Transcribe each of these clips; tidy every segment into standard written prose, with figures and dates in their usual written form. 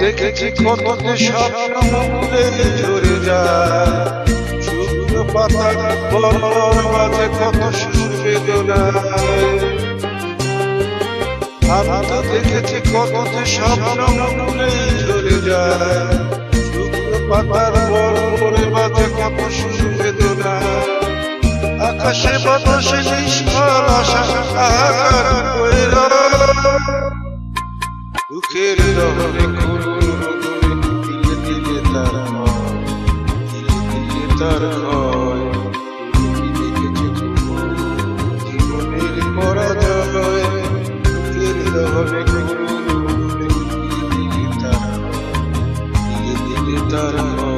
দেখেছি কত যে স্বপ্ন মুখে ঝরে যায়, শুকনো পাতার বলর মাঝে কত সুর বেদনায়। আমি তো দেখেছি কত যে স্বপ্ন মুখে ঝরে যায়, শুকনো পাতার বলর মাঝে কত সুর বেদনায়। আকাশে বাতাসে নিষ্ফল আশা আহাকার হয়ে দুঃখের দহনে করুণ রোদনে দিলে দিলে তার ক্ষয়, দিলে দিলে তার ক্ষয়। জীবনের পরাজয় দুঃখের দহনে করুণ রোদনে দিলে দিলে তার ক্ষয়, দিলে দিলে তার ক্ষয়।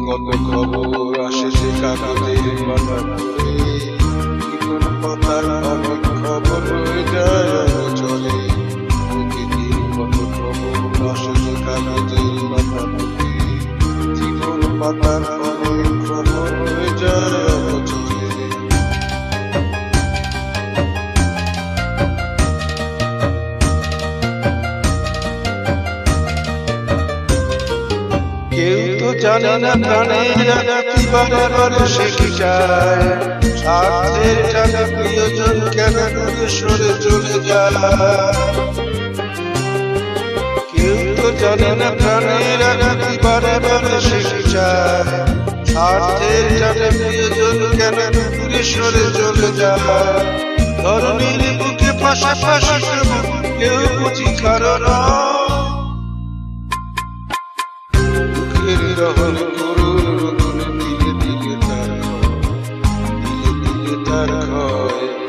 কত খবর আসে সে কাগজের পাতা পড়ে, জীবন পাতার অনেক খবর হয়ে যায় অচলে। প্রতিদিন কত খবর আসে সে কাগজের পাতা পড়ে, জীবন পাতার অনেক খবর হয়ে যায় অচলে। কেউ তো জানে না প্রাণের আঘাতি বারে বারে সে কি চায়, স্বার্থের টানে প্রিয়জন কেন দূরে সরে চলে যায়। কেউ তো জানে না প্রাণের আঘাতি বারে বারে সে কি চায়, স্বার্থের টানে প্রিয়জন কেন দূরে সরে চলে যায়। ধরনীর বুকে পাশাপাশি কেউ বুঝি কারণ দহনে করুণ রোদনে দিলে দিলে তার ক্ষয়, দিলে দিলে তার ক্ষয়।